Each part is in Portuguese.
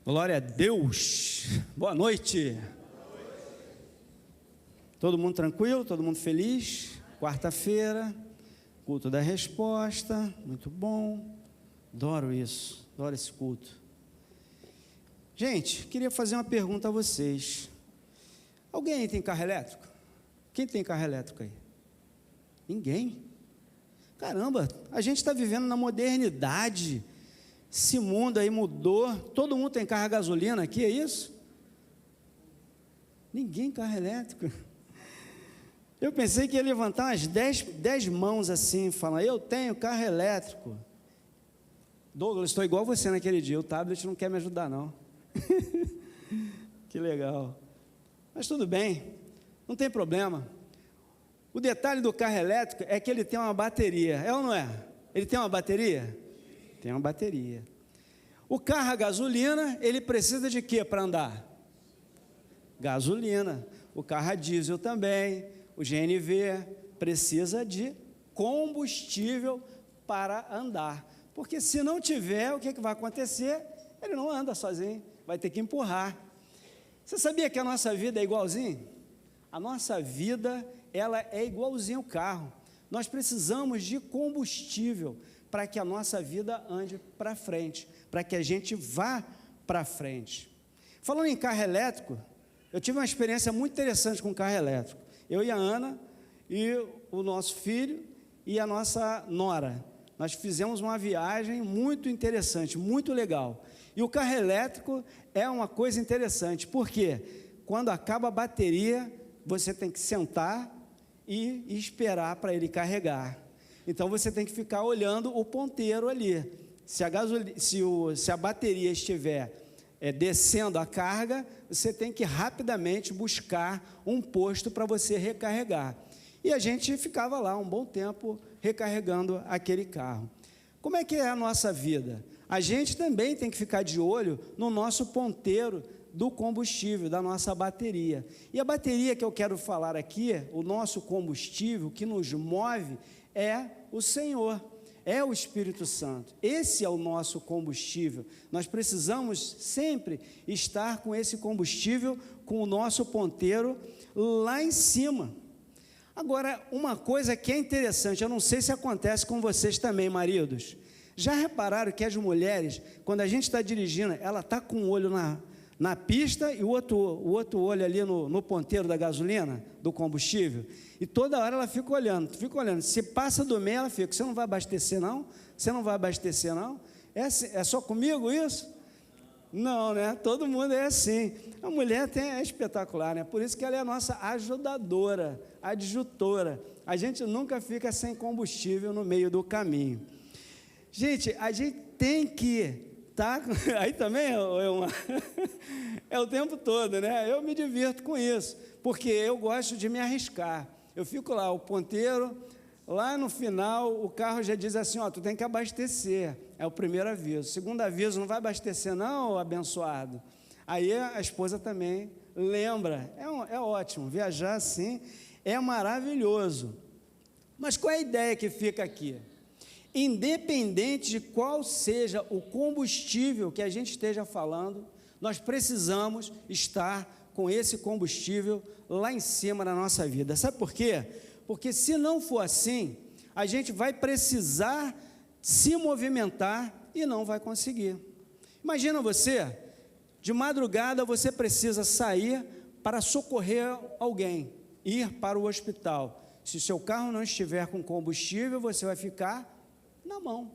Glória a Deus. Boa noite. Todo mundo tranquilo? Todo mundo feliz? Quarta-feira, culto da resposta, muito bom. Adoro isso, adoro esse culto. Gente, queria fazer uma pergunta a vocês. Alguém aí tem carro elétrico? Quem tem carro elétrico aí? Ninguém? Caramba, a gente está vivendo na modernidade. Esse mundo aí mudou. Todo mundo tem carro a gasolina aqui, é isso? Ninguém carro elétrico. Eu pensei que ia levantar umas 10 mãos assim, falar, eu tenho carro elétrico. Douglas, estou igual você naquele dia, o tablet não quer me ajudar não. Que legal. Mas tudo bem, não tem problema. O detalhe do carro elétrico é que ele tem uma bateria, é ou não é? Ele tem uma bateria? Tem uma bateria. O carro a gasolina, ele precisa de quê para andar? Gasolina. O carro a diesel também, o GNV precisa de combustível para andar. Porque se não tiver, o que vai acontecer? Ele não anda sozinho, vai ter que empurrar. Você sabia que a nossa vida é igualzinho? A nossa vida, ela é igualzinho ao carro. Nós precisamos de combustível para que a nossa vida ande para frente, para que a gente vá para frente. Falando em carro elétrico, eu tive uma experiência muito interessante com carro elétrico. Eu e a Ana, e o nosso filho, e a nossa nora. Nós fizemos uma viagem muito interessante, muito legal. E o carro elétrico é uma coisa interessante, porque quando acaba a bateria, você tem que sentar e esperar para ele carregar. Então você tem que ficar olhando o ponteiro ali. Se a bateria estiver descendo a carga, você tem que rapidamente buscar um posto para você recarregar. E a gente ficava lá um bom tempo recarregando aquele carro. Como é que é a nossa vida? A gente também tem que ficar de olho no nosso ponteiro do combustível, da nossa bateria. E a bateria que eu quero falar aqui, o nosso combustível que nos move, é o Senhor, é o Espírito Santo. Esse é o nosso combustível. Nós precisamos sempre estar com esse combustível, com o nosso ponteiro lá em cima. Agora, uma coisa que é interessante, eu não sei se acontece com vocês também, maridos. Já repararam que as mulheres, quando a gente está dirigindo, ela está com o olho na pista e o outro olho ali no ponteiro da gasolina, do combustível, e toda hora ela fica olhando, se passa do meio ela fica, você não vai abastecer não? Você não vai abastecer não? É só comigo isso? Não, né? Todo mundo é assim. A mulher é espetacular, né? Por isso que ela é a nossa ajudadora, adjutora. A gente nunca fica sem combustível no meio do caminho. Gente, a gente tem que tá, aí também é o tempo todo, né? Eu me divirto com isso, porque eu gosto de me arriscar. Eu fico lá, o ponteiro, lá no final, o carro já diz assim, ó, tu tem que abastecer. É o primeiro aviso. Segundo aviso, não vai abastecer não, abençoado? Aí a esposa também lembra. É ótimo, viajar assim é maravilhoso. Mas qual é a ideia que fica aqui? Independente de qual seja o combustível que a gente esteja falando, nós precisamos estar com esse combustível lá em cima da nossa vida. Sabe por quê? Porque se não for assim, a gente vai precisar se movimentar e não vai conseguir. Imagina você, de madrugada você precisa sair para socorrer alguém, ir para o hospital. Se o seu carro não estiver com combustível, você vai ficar na mão.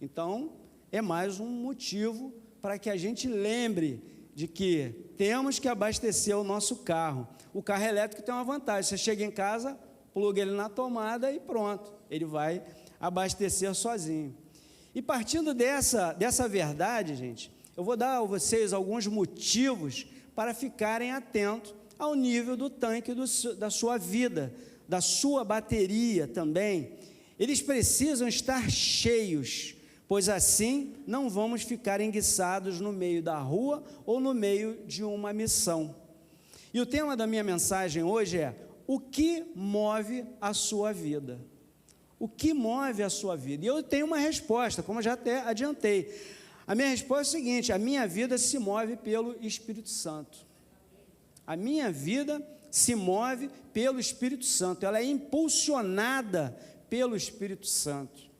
Então, é mais um motivo para que a gente lembre de que temos que abastecer o nosso carro. O carro elétrico tem uma vantagem, você chega em casa, pluga ele na tomada e pronto, ele vai abastecer sozinho. E partindo dessa verdade, gente, eu vou dar a vocês alguns motivos para ficarem atentos ao nível do tanque da sua vida, da sua bateria também. Eles precisam estar cheios, pois assim não vamos ficar enguiçados no meio da rua ou no meio de uma missão. E o tema da minha mensagem hoje é: o que move a sua vida? O que move a sua vida? E eu tenho uma resposta, como eu já até adiantei. A minha resposta é a seguinte: a minha vida se move pelo Espírito Santo. A minha vida se move pelo Espírito Santo, ela é impulsionada pelo Espírito Santo.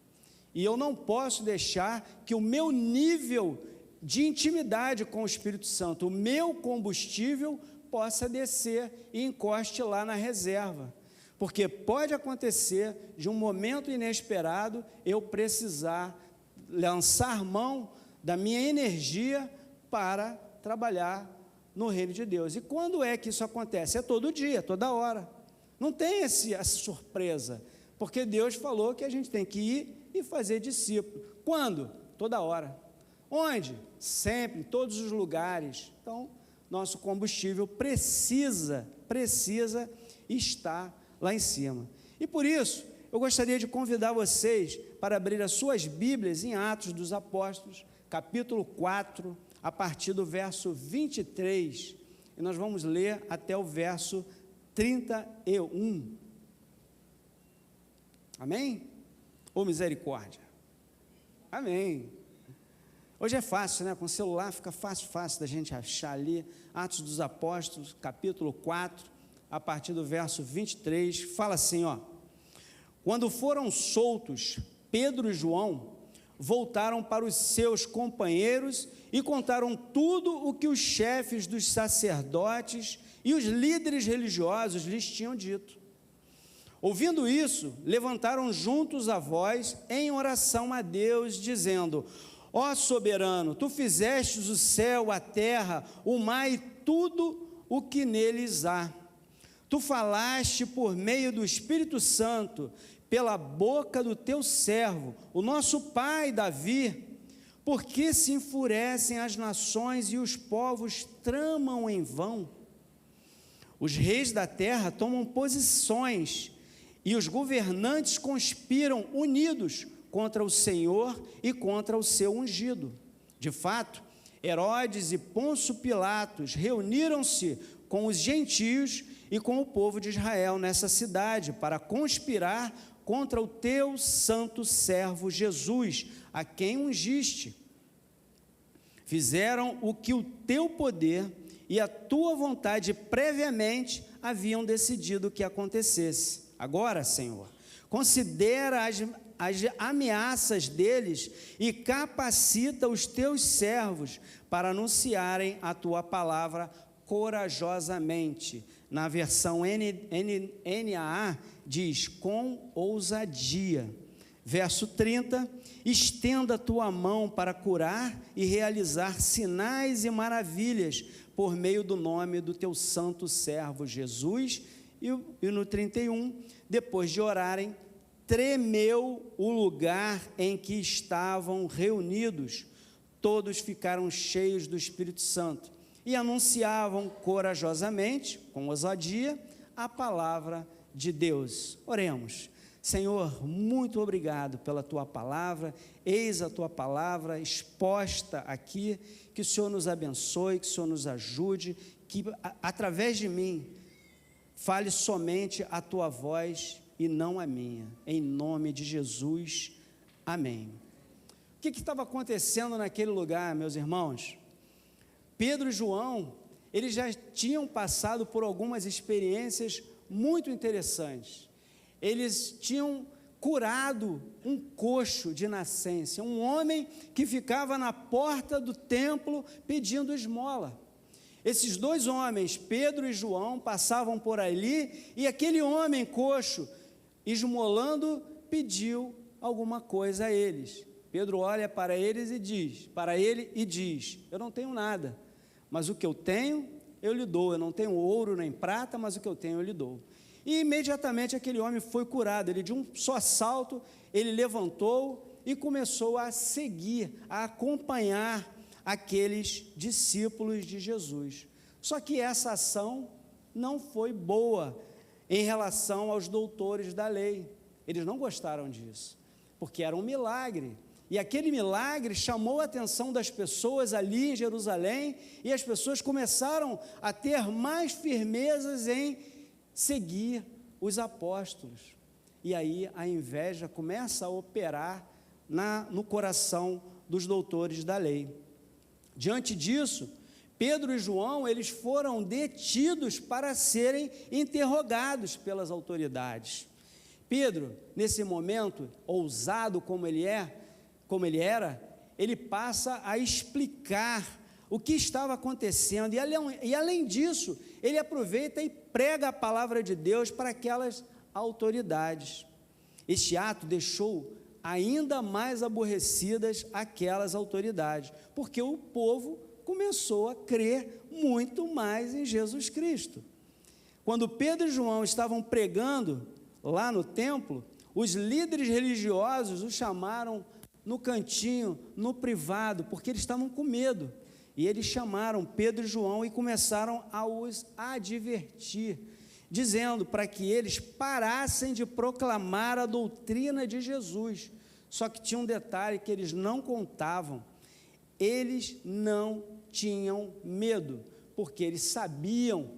E eu não posso deixar que o meu nível de intimidade com o Espírito Santo, o meu combustível, possa descer e encoste lá na reserva. Porque pode acontecer de um momento inesperado eu precisar lançar mão da minha energia para trabalhar no reino de Deus. E quando é que isso acontece? É todo dia, toda hora. Não tem essa surpresa, porque Deus falou que a gente tem que ir e fazer discípulo. Quando? Toda hora. Onde? Sempre, em todos os lugares. Então, nosso combustível precisa estar lá em cima. E por isso, eu gostaria de convidar vocês para abrir as suas Bíblias em Atos dos Apóstolos, capítulo 4, a partir do verso 23, e nós vamos ler até o verso 31. Amém? Ou misericórdia? Amém. Hoje é fácil, né? Com o celular fica fácil da gente achar ali. Atos dos Apóstolos, capítulo 4, a partir do verso 23, fala assim, ó: quando foram soltos, Pedro e João voltaram para os seus companheiros e contaram tudo o que os chefes dos sacerdotes e os líderes religiosos lhes tinham dito. Ouvindo isso, levantaram juntos a voz em oração a Deus, dizendo: ó soberano, tu fizestes o céu, a terra, o mar e tudo o que neles há. Tu falaste por meio do Espírito Santo, pela boca do teu servo, o nosso pai Davi. Por que se enfurecem as nações e os povos tramam em vão? Os reis da terra tomam posições e os governantes conspiram unidos contra o Senhor e contra o seu ungido. De fato, Herodes e Pôncio Pilatos reuniram-se com os gentios e com o povo de Israel nessa cidade para conspirar contra o teu santo servo Jesus, a quem ungiste. Fizeram o que o teu poder e a tua vontade previamente haviam decidido que acontecesse. Agora, Senhor, considera as ameaças deles e capacita os teus servos para anunciarem a tua palavra corajosamente. Na versão NAA diz: com ousadia. Verso 30, estenda a tua mão para curar e realizar sinais e maravilhas por meio do nome do teu santo servo Jesus. E no 31, depois de orarem, tremeu o lugar em que estavam reunidos. Todos ficaram cheios do Espírito Santo e anunciavam corajosamente, com ousadia, a palavra de Deus. Oremos. Senhor, muito obrigado pela tua palavra. Eis a tua palavra exposta aqui. Que o Senhor nos abençoe, que o Senhor nos ajude, que através de mim fale somente a tua voz e não a minha. Em nome de Jesus, amém. O que estava acontecendo naquele lugar, meus irmãos? Pedro e João, eles já tinham passado por algumas experiências muito interessantes. Eles tinham curado um coxo de nascença, um homem que ficava na porta do templo pedindo esmola. Esses dois homens, Pedro e João, passavam por ali e aquele homem coxo, esmolando, pediu alguma coisa a eles. Pedro olha para ele e diz: eu não tenho nada, mas o que eu tenho eu lhe dou. Eu não tenho ouro nem prata, mas o que eu tenho eu lhe dou. E imediatamente aquele homem foi curado. Ele, de um só salto, ele levantou e começou a seguir, a acompanhar aqueles discípulos de Jesus. Só que essa ação não foi boa em relação aos doutores da lei. Eles não gostaram disso, porque era um milagre. E aquele milagre chamou a atenção das pessoas ali em Jerusalém, e as pessoas começaram a ter mais firmezas em seguir os apóstolos. E aí a inveja começa a operar no coração dos doutores da lei. Diante disso, Pedro e João, eles foram detidos para serem interrogados pelas autoridades. Pedro, nesse momento, ousado como ele era, ele passa a explicar o que estava acontecendo, e além disso, ele aproveita e prega a palavra de Deus para aquelas autoridades. Este ato deixou ainda mais aborrecidas aquelas autoridades, porque o povo começou a crer muito mais em Jesus Cristo. Quando Pedro e João estavam pregando lá no templo, os líderes religiosos os chamaram no cantinho, no privado, porque eles estavam com medo. E eles chamaram Pedro e João e começaram a os advertir, dizendo para que eles parassem de proclamar a doutrina de Jesus. Só que tinha um detalhe que eles não contavam: eles não tinham medo, porque eles sabiam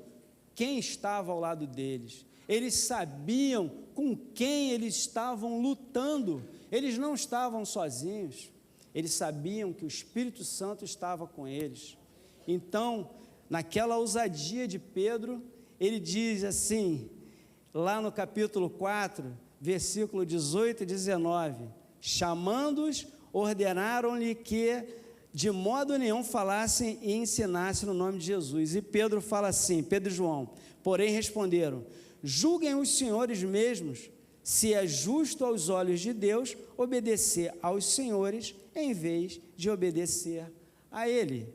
quem estava ao lado deles, eles sabiam com quem eles estavam lutando, eles não estavam sozinhos, eles sabiam que o Espírito Santo estava com eles. Então, naquela ousadia de Pedro, ele diz assim, lá no capítulo 4, versículo 18 e 19, chamando-os, ordenaram-lhe que de modo nenhum falassem e ensinassem no nome de Jesus. E Pedro fala assim, Pedro e João, porém responderam, julguem os senhores mesmos, se é justo aos olhos de Deus obedecer aos senhores, em vez de obedecer a Ele.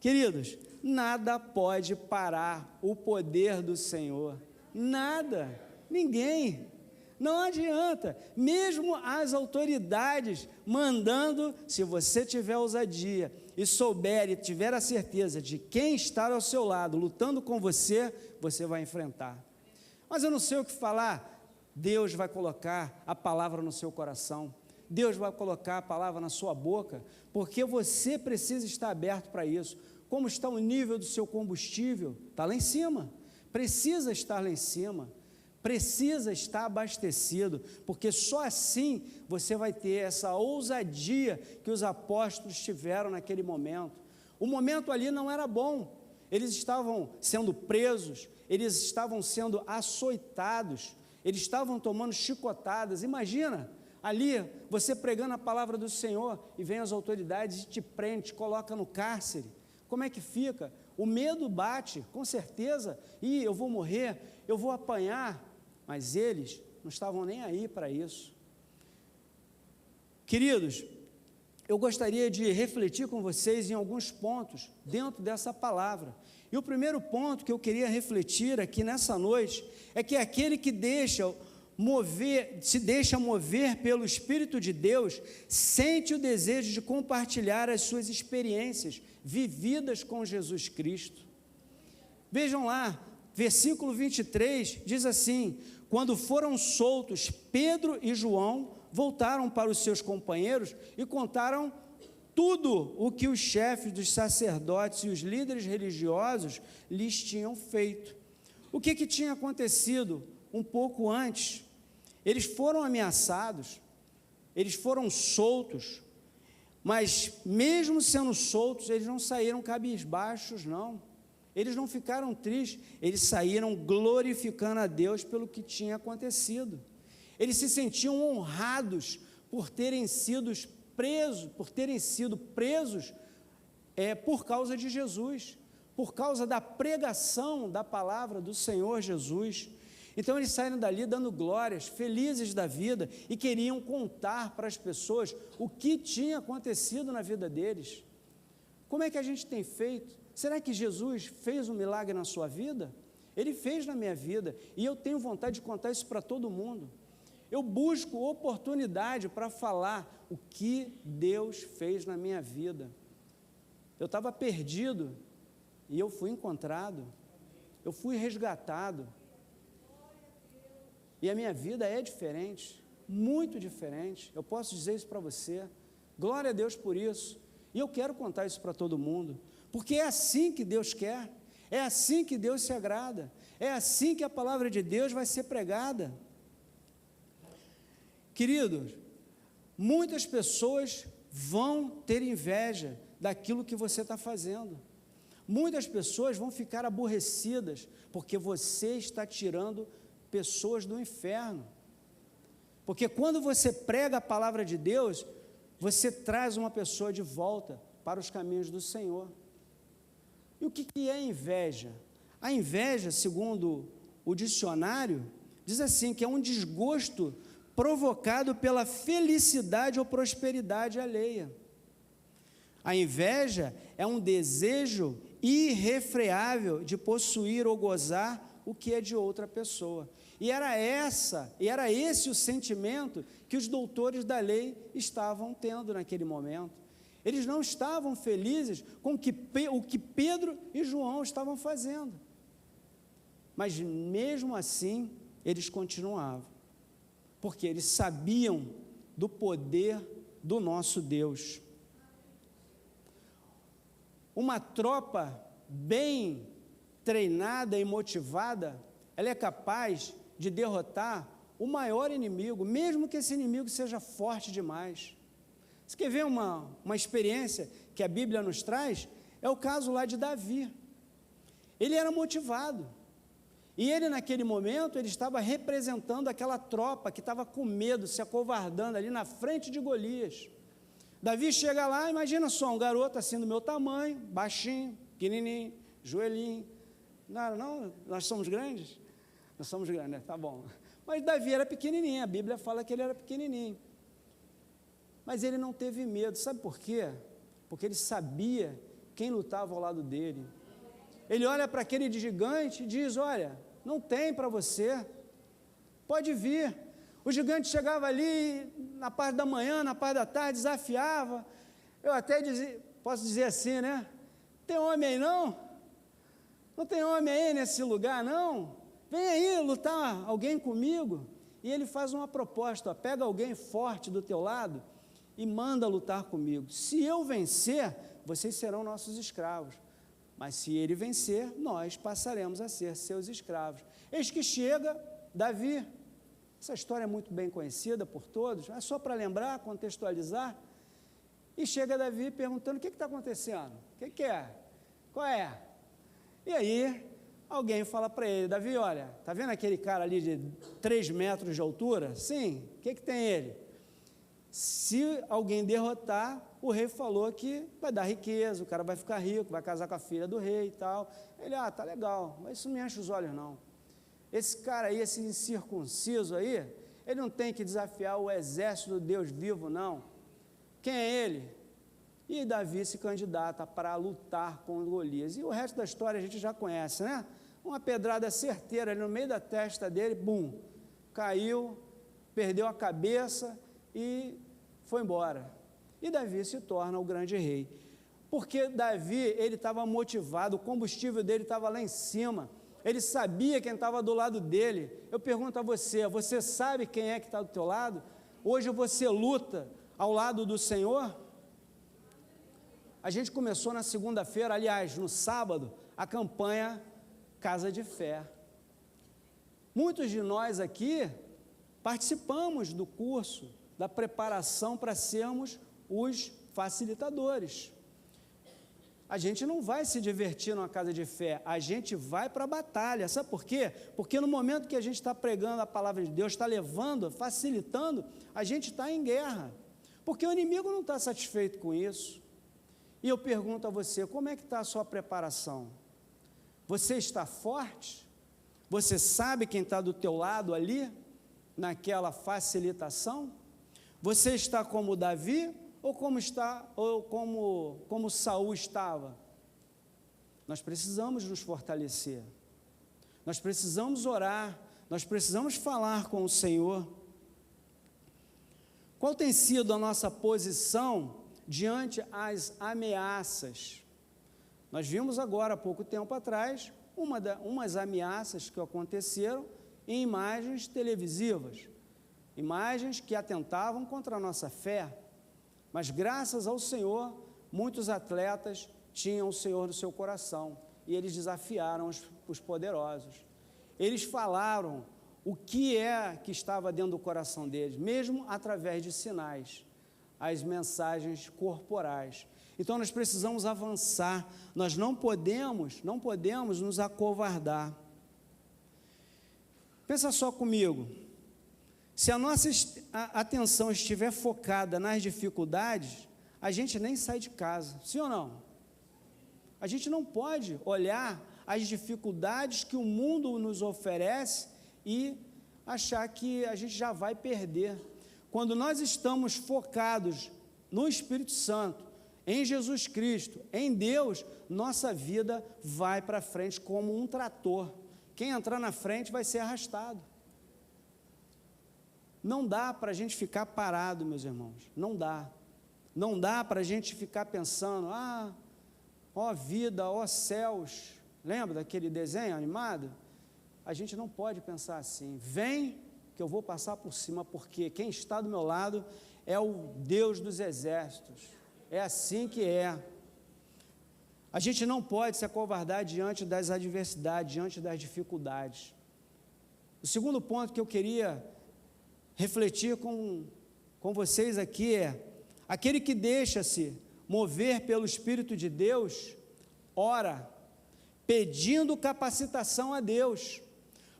Queridos, nada pode parar o poder do Senhor, nada, ninguém, não adianta, mesmo as autoridades mandando, se você tiver ousadia e souber e tiver a certeza de quem está ao seu lado, lutando com você, você vai enfrentar. Mas eu não sei o que falar. Deus vai colocar a palavra no seu coração, Deus vai colocar a palavra na sua boca, porque você precisa estar aberto para isso. Como está o nível do seu combustível? Está lá em cima, precisa estar lá em cima, precisa estar abastecido, porque só assim você vai ter essa ousadia que os apóstolos tiveram naquele momento. O momento ali não era bom, eles estavam sendo presos, eles estavam sendo açoitados, eles estavam tomando chicotadas. Imagina, ali, você pregando a palavra do Senhor, e vem as autoridades e te prende, te coloca no cárcere. Como é que fica? O medo bate, com certeza, e eu vou morrer, eu vou apanhar, mas eles não estavam nem aí para isso. Queridos, eu gostaria de refletir com vocês em alguns pontos dentro dessa palavra. E o primeiro ponto que eu queria refletir aqui nessa noite é que aquele que se deixa mover pelo Espírito de Deus, sente o desejo de compartilhar as suas experiências vividas com Jesus Cristo. Vejam lá, versículo 23 diz assim: quando foram soltos, Pedro e João voltaram para os seus companheiros e contaram tudo o que os chefes dos sacerdotes e os líderes religiosos lhes tinham feito. O que tinha acontecido um pouco antes? Eles foram ameaçados, eles foram soltos, mas mesmo sendo soltos, eles não saíram cabisbaixos, não. Eles não ficaram tristes, eles saíram glorificando a Deus pelo que tinha acontecido. Eles se sentiam honrados por terem sido presos por causa de Jesus, por causa da pregação da palavra do Senhor Jesus. Então eles saíram dali dando glórias, felizes da vida, e queriam contar para as pessoas o que tinha acontecido na vida deles. Como é que a gente tem feito? Será que Jesus fez um milagre na sua vida? Ele fez na minha vida, e eu tenho vontade de contar isso para todo mundo. Eu busco oportunidade para falar o que Deus fez na minha vida. Eu estava perdido, e eu fui encontrado, eu fui resgatado, e a minha vida é diferente, muito diferente. Eu posso dizer isso para você. Glória a Deus por isso. E eu quero contar isso para todo mundo, porque é assim que Deus quer, é assim que Deus se agrada, é assim que a palavra de Deus vai ser pregada. Queridos, muitas pessoas vão ter inveja daquilo que você está fazendo. Muitas pessoas vão ficar aborrecidas, porque você está tirando pessoas do inferno. Porque quando você prega a palavra de Deus, você traz uma pessoa de volta para os caminhos do Senhor. E o que é inveja? A inveja, segundo o dicionário, diz assim, que é um desgosto provocado pela felicidade ou prosperidade alheia. A inveja é um desejo irrefreável de possuir ou gozar o que é de outra pessoa. E era esse o sentimento que os doutores da lei estavam tendo naquele momento. Eles não estavam felizes com o que Pedro e João estavam fazendo. Mas mesmo assim, eles continuavam, porque eles sabiam do poder do nosso Deus. Uma tropa bem treinada e motivada, ela é capaz de derrotar o maior inimigo, mesmo que esse inimigo seja forte demais. Você quer ver uma experiência que a Bíblia nos traz? É o caso lá de Davi. Ele era motivado, e ele naquele momento, ele estava representando aquela tropa que estava com medo, se acovardando ali na frente de Golias. Davi chega lá, imagina só, um garoto assim do meu tamanho, baixinho, pequenininho, joelhinho. Não, nós somos grandes? Nós somos grandes, né? Tá bom. Mas Davi era pequenininho, a Bíblia fala que ele era pequenininho. Mas ele não teve medo, sabe por quê? Porque ele sabia quem lutava ao lado dele. Ele olha para aquele gigante e diz, olha, não tem para você, pode vir. O gigante chegava ali, na parte da manhã, na parte da tarde, desafiava. Eu até posso dizer assim, né? Tem homem aí não? Não tem homem aí nesse lugar não? Vem aí lutar alguém comigo. E ele faz uma proposta, ó, pega alguém forte do teu lado e manda lutar comigo. Se eu vencer, vocês serão nossos escravos. Mas se ele vencer, nós passaremos a ser seus escravos. Eis que chega Davi. Essa história é muito bem conhecida por todos, é só para lembrar, contextualizar. E chega Davi perguntando, o que está acontecendo? O que é? Qual é? E aí, alguém fala para ele, Davi, olha, está vendo aquele cara ali de 3 metros de altura? Sim, o que tem ele? Se alguém derrotar, o rei falou que vai dar riqueza, o cara vai ficar rico, vai casar com a filha do rei e tal. Ele, tá legal, mas isso não me enche os olhos não. Esse cara aí, esse incircunciso aí, ele não tem que desafiar o exército do Deus vivo, não. Quem é ele? E Davi se candidata para lutar com Golias. E o resto da história a gente já conhece, né? Uma pedrada certeira ali no meio da testa dele, bum, caiu, perdeu a cabeça e foi embora. E Davi se torna o grande rei. Porque Davi, ele estava motivado, o combustível dele estava lá em cima. Ele sabia quem estava do lado dele. Eu pergunto a você, você sabe quem é que está do teu lado? Hoje você luta ao lado do Senhor? A gente começou na segunda-feira, aliás, no sábado, a campanha Casa de Fé. Muitos de nós aqui participamos do curso, da preparação para sermos os facilitadores. A gente não vai se divertir numa casa de fé, a gente vai para a batalha. Sabe por quê? Porque no momento que a gente está pregando a palavra de Deus, está levando, facilitando, a gente está em guerra. Porque o inimigo não está satisfeito com isso. E eu pergunto a você, como é que está a sua preparação? Você está forte? Você sabe quem está do teu lado ali, naquela facilitação? Você está como Davi? Ou como Saul estava? Nós precisamos nos fortalecer, nós precisamos orar, nós precisamos falar com o Senhor. Qual tem sido a nossa posição diante as ameaças? Nós vimos agora, há pouco tempo atrás, umas ameaças que aconteceram em imagens televisivas, imagens que atentavam contra a nossa fé. Mas graças ao Senhor, muitos atletas tinham o Senhor no seu coração e eles desafiaram os poderosos. Eles falaram o que é que estava dentro do coração deles, mesmo através de sinais. as mensagens corporais. Então nós precisamos avançar, nós não podemos nos acovardar. Pensa só comigo, se a nossa atenção estiver focada nas dificuldades, a gente nem sai de casa, sim ou não? A gente não pode olhar as dificuldades que o mundo nos oferece e achar que a gente já vai perder. Quando nós estamos focados no Espírito Santo, em Jesus Cristo, em Deus, nossa vida vai para frente como um trator. Quem entrar na frente vai ser arrastado. Não dá para a gente ficar parado, meus irmãos, não dá. Não dá para a gente ficar pensando, ó vida, ó céus, lembra daquele desenho animado? A gente não pode pensar assim, vem que eu vou passar por cima, porque quem está do meu lado é o Deus dos exércitos, é assim que é. A gente não pode se acovardar diante das adversidades, diante das dificuldades. O segundo ponto que eu queria refletir com vocês aqui é, aquele que deixa-se mover pelo Espírito de Deus, ora, pedindo capacitação a Deus,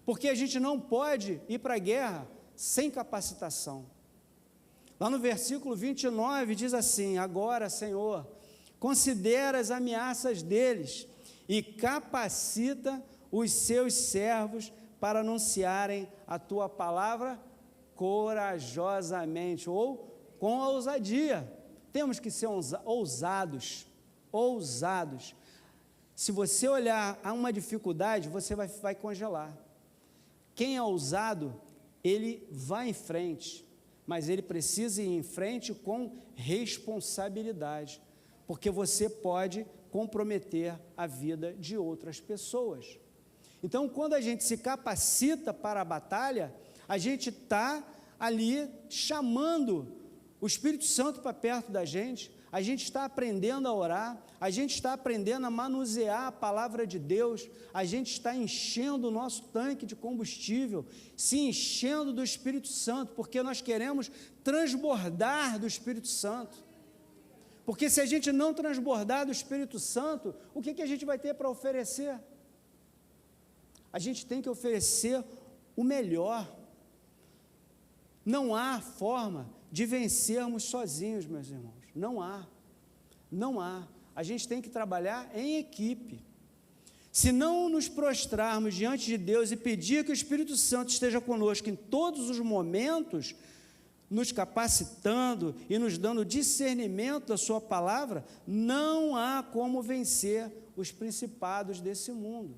porque a gente não pode ir para a guerra sem capacitação. Lá no versículo 29 diz assim, agora, Senhor, considera as ameaças deles e capacita os seus servos para anunciarem a tua palavra corajosamente, ou com ousadia. Temos que ser ousados. Se você olhar a uma dificuldade, você vai congelar. Quem é ousado, ele vai em frente, mas ele precisa ir em frente com responsabilidade, porque você pode comprometer a vida de outras pessoas. Então, quando a gente se capacita para a batalha, a gente está ali chamando o Espírito Santo para perto da gente, a gente está aprendendo a orar, a gente está aprendendo a manusear a palavra de Deus, a gente está enchendo o nosso tanque de combustível, se enchendo do Espírito Santo, porque nós queremos transbordar do Espírito Santo. Porque se a gente não transbordar do Espírito Santo, o que a gente vai ter para oferecer? A gente tem que oferecer o melhor. Não há forma de vencermos sozinhos, meus irmãos. Não há. A gente tem que trabalhar em equipe. Se não nos prostrarmos diante de Deus e pedir que o Espírito Santo esteja conosco em todos os momentos, nos capacitando e nos dando discernimento da sua palavra, não há como vencer os principados desse mundo.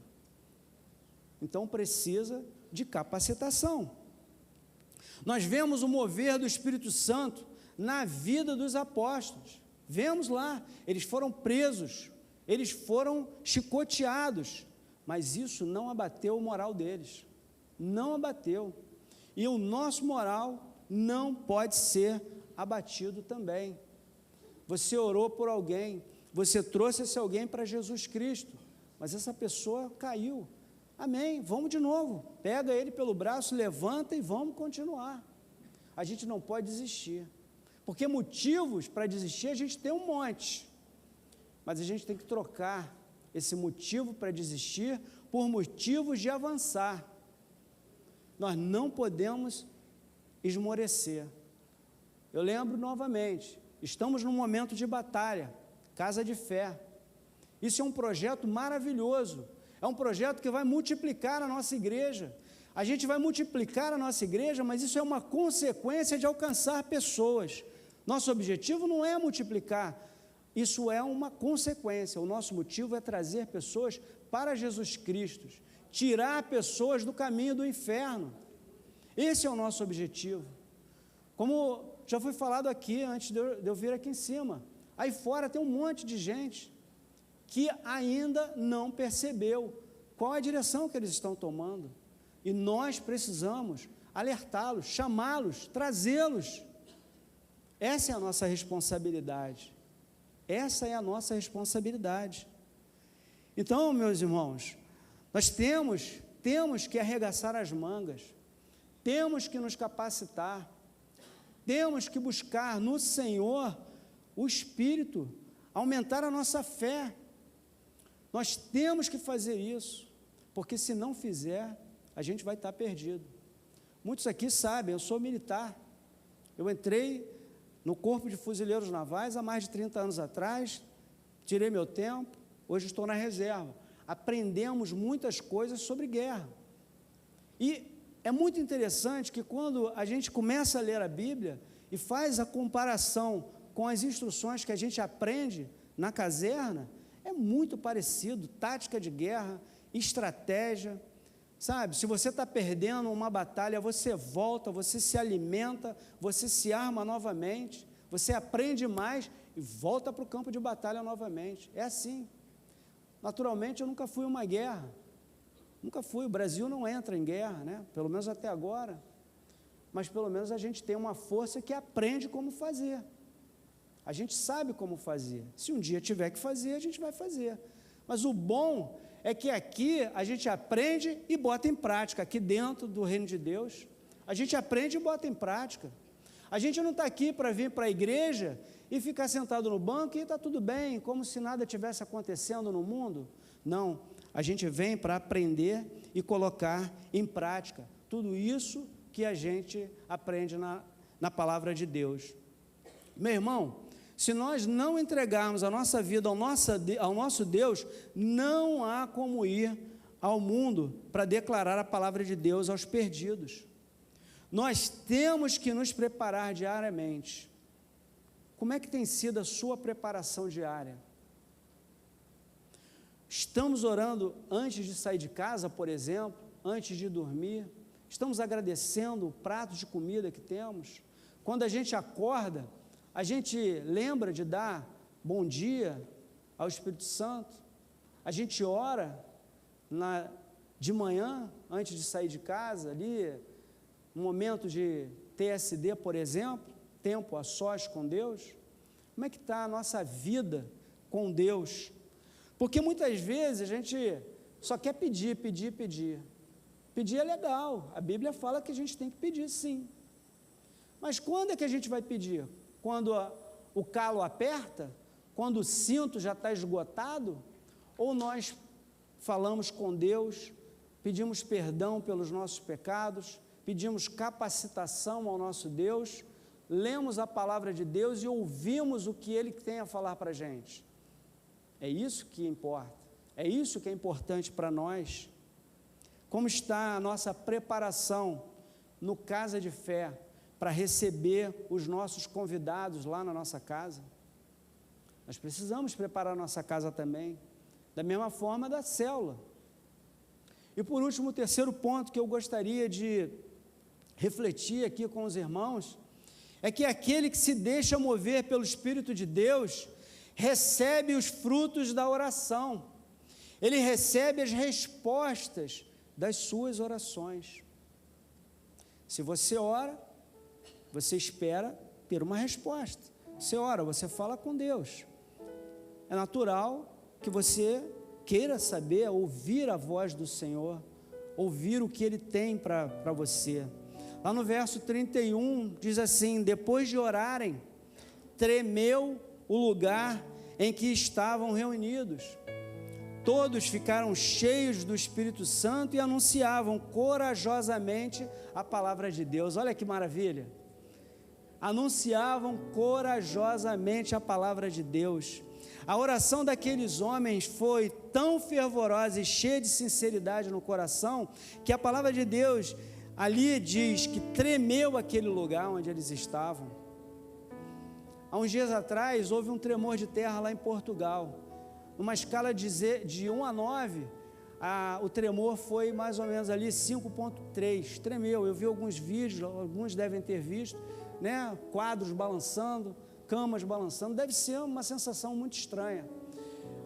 Então precisa de capacitação. Nós vemos o mover do Espírito Santo na vida dos apóstolos. Vemos lá, eles foram presos, eles foram chicoteados, mas isso não abateu o moral deles, não abateu. E o nosso moral não pode ser abatido também. Você orou por alguém, você trouxe esse alguém para Jesus Cristo, mas essa pessoa caiu. Amém, vamos de novo, pega ele pelo braço, levanta e vamos continuar. A gente não pode desistir, porque motivos para desistir a gente tem um monte, mas a gente tem que trocar esse motivo para desistir por motivos de avançar. Nós não podemos esmorecer. Eu lembro novamente, estamos num momento de batalha, Casa de Fé. Isso é um projeto maravilhoso, é um projeto que vai multiplicar a nossa igreja. A gente vai multiplicar a nossa igreja, mas isso é uma consequência de alcançar pessoas. Nosso objetivo não é multiplicar, isso é uma consequência. O nosso motivo é trazer pessoas para Jesus Cristo, tirar pessoas do caminho do inferno. Esse é o nosso objetivo. Como já foi falado aqui, antes de eu vir aqui em cima, aí fora tem um monte de gente que ainda não percebeu qual a direção que eles estão tomando. E nós precisamos alertá-los, chamá-los, trazê-los. Essa é a nossa responsabilidade. Essa é a nossa responsabilidade. Então, meus irmãos, nós temos que arregaçar as mangas, temos que nos capacitar. temos que buscar no Senhor o Espírito, aumentar a nossa fé. Nós temos que fazer isso, porque se não fizer, a gente vai estar perdido. Muitos aqui sabem, eu sou militar. Eu entrei no Corpo de Fuzileiros Navais há mais de 30 anos atrás, tirei meu tempo, hoje estou na reserva. Aprendemos muitas coisas sobre guerra. E é muito interessante que quando a gente começa a ler a Bíblia e faz a comparação com as instruções que a gente aprende na caserna, é muito parecido, tática de guerra, estratégia, sabe? Se você está perdendo uma batalha, você volta, você se alimenta, você se arma novamente, você aprende mais e volta para o campo de batalha novamente. É assim. Naturalmente, eu nunca fui a uma guerra. Nunca fui. O Brasil não entra em guerra, né? Pelo menos até agora. Mas pelo menos a gente tem uma força que aprende como fazer. A gente sabe como fazer. Se um dia tiver que fazer, a gente vai fazer. Mas o bom é que aqui a gente aprende e bota em prática. Aqui dentro do reino de Deus, a gente aprende e bota em prática. A gente não está aqui para vir para a igreja e ficar sentado no banco e está tudo bem, como se nada tivesse acontecendo no mundo. Não, a gente vem para aprender e colocar em prática tudo isso que a gente aprende na palavra de Deus. Meu irmão, se nós não entregarmos a nossa vida ao nosso Deus, não há como ir ao mundo para declarar a palavra de Deus aos perdidos. Nós temos que nos preparar diariamente. Como é que tem sido a sua preparação diária? Estamos orando antes de sair de casa, por exemplo, antes de dormir? Estamos agradecendo o prato de comida que temos? Quando a gente acorda, a gente lembra de dar bom dia ao Espírito Santo? A gente ora de manhã, antes de sair de casa, ali, um momento de TSD, por exemplo, tempo a sós com Deus? Como é que está a nossa vida com Deus? Porque muitas vezes a gente só quer pedir. Pedir é legal, a Bíblia fala que a gente tem que pedir sim. Mas quando é que a gente vai pedir? Quando o calo aperta? Quando o cinto já está esgotado? Ou nós falamos com Deus, pedimos perdão pelos nossos pecados, pedimos capacitação ao nosso Deus, lemos a palavra de Deus e ouvimos o que Ele tem a falar para a gente? É isso que importa, é isso que é importante para nós. Como está a nossa preparação no Casa de Fé para receber os nossos convidados lá na nossa casa? Nós precisamos preparar a nossa casa também, da mesma forma da célula. E por último, o terceiro ponto que eu gostaria de refletir aqui com os irmãos, é que aquele que se deixa mover pelo Espírito de Deus, recebe os frutos da oração, ele recebe as respostas das suas orações. Se você ora, você espera ter uma resposta. Você ora, você fala com Deus. É natural que você queira saber, ouvir a voz do Senhor, ouvir o que Ele tem para você. Lá no verso 31, diz assim: depois de orarem, tremeu o lugar em que estavam reunidos. Todos ficaram cheios do Espírito Santo e anunciavam corajosamente a palavra de Deus. Olha que maravilha! Anunciavam corajosamente a palavra de Deus. A oração daqueles homens foi tão fervorosa e cheia de sinceridade no coração, que a palavra de Deus ali diz que tremeu aquele lugar onde eles estavam. Há uns dias atrás, houve um tremor de terra lá em Portugal. Numa escala de 1 a 9, o tremor foi mais ou menos ali 5,3. Tremeu. Eu vi alguns vídeos, alguns devem ter visto, né? Quadros balançando, camas balançando. Deve ser uma sensação muito estranha.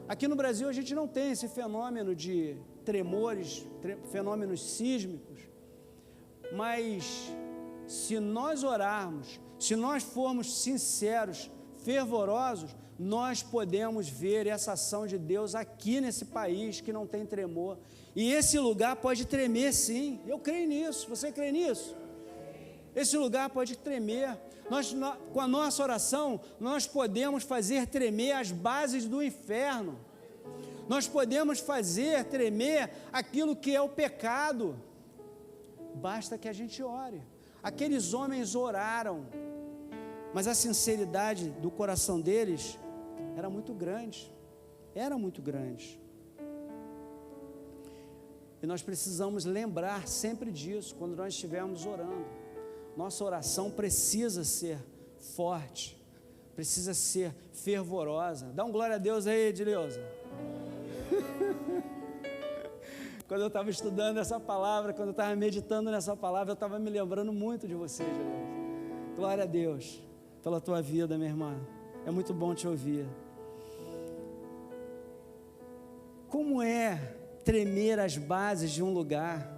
Aqui no Brasil a gente não tem esse fenômeno de tremores, fenômenos sísmicos. Mas se nós orarmos, se nós formos sinceros, fervorosos, nós podemos ver essa ação de Deus aqui nesse país que não tem tremor. E esse lugar pode tremer sim, eu creio nisso. Você crê nisso? esse lugar pode tremer. Com a nossa oração, nós podemos fazer tremer as bases do inferno. Nós podemos fazer tremer aquilo que é o pecado. Basta que a gente ore. Aqueles homens oraram, mas a sinceridade do coração deles era muito grande. Era muito grande. E nós precisamos lembrar sempre disso, quando nós estivermos orando. Nossa oração precisa ser forte, precisa ser fervorosa. Dá um glória a Deus aí, Edileuza. Quando eu estava estudando essa palavra, quando eu estava meditando nessa palavra, eu estava me lembrando muito de você, Edileuza. Glória a Deus pela tua vida, minha irmã. É muito bom te ouvir. Como é tremer as bases de um lugar?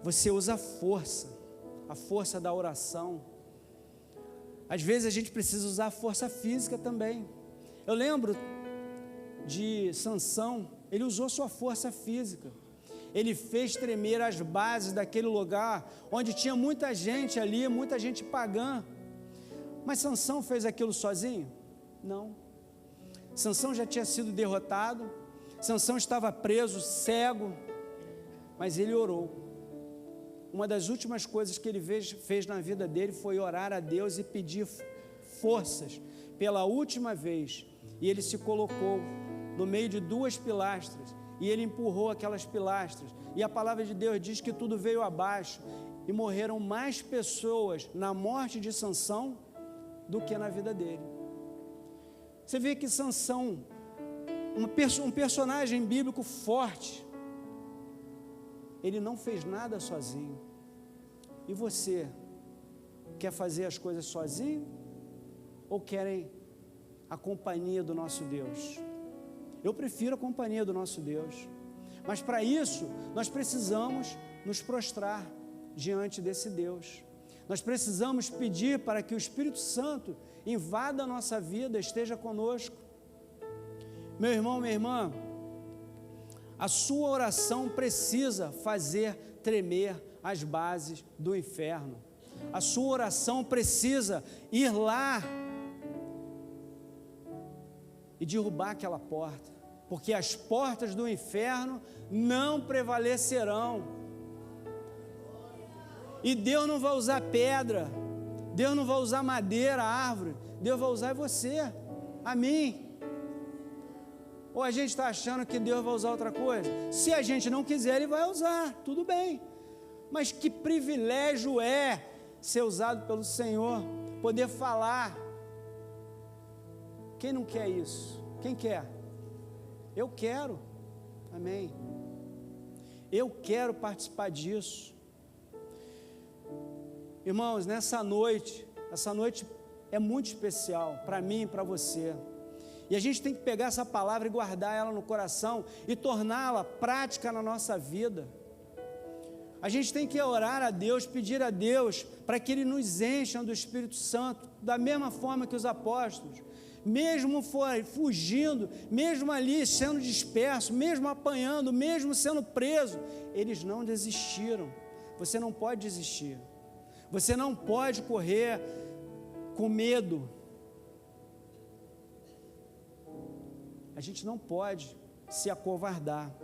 Você usa a força da oração. Às vezes a gente precisa usar a força física também. Eu lembro de Sansão, ele usou sua força física. Ele fez tremer as bases daquele lugar, onde tinha muita gente ali, muita gente pagã. Mas Sansão fez aquilo sozinho? Não. Sansão já tinha sido derrotado, Sansão estava preso, cego, mas ele orou. Uma das últimas coisas que ele fez na vida dele foi orar a Deus e pedir forças pela última vez. E ele se colocou no meio de duas pilastras e ele empurrou aquelas pilastras. E a palavra de Deus diz que tudo veio abaixo e morreram mais pessoas na morte de Sansão do que na vida dele. Você vê que Sansão, um personagem bíblico forte, ele não fez nada sozinho. E você, quer fazer as coisas sozinho? Ou querem a companhia do nosso Deus? Eu prefiro a companhia do nosso Deus. Mas para isso, nós precisamos nos prostrar diante desse Deus. Nós precisamos pedir para que o Espírito Santo invada a nossa vida, esteja conosco. Meu irmão, minha irmã, a sua oração precisa fazer tremer as bases do inferno. A sua oração precisa ir lá e derrubar aquela porta, porque as portas do inferno não prevalecerão. E Deus não vai usar pedra, Deus não vai usar madeira, árvore, Deus vai usar você, a mim. Ou a gente está achando que Deus vai usar outra coisa? Se a gente não quiser, Ele vai usar, tudo bem. Mas que privilégio é ser usado pelo Senhor, poder falar. Quem não quer isso? Quem quer? Eu quero, amém. Eu quero participar disso. Irmãos, essa noite é muito especial para mim e para você. E a gente tem que pegar essa palavra e guardar ela no coração e torná-la prática na nossa vida. A gente tem que orar a Deus, pedir a Deus para que Ele nos encha do Espírito Santo, da mesma forma que os apóstolos, mesmo fugindo, mesmo ali sendo disperso, mesmo apanhando, mesmo sendo preso, eles não desistiram. Você não pode desistir, você não pode correr com medo. A gente não pode se acovardar.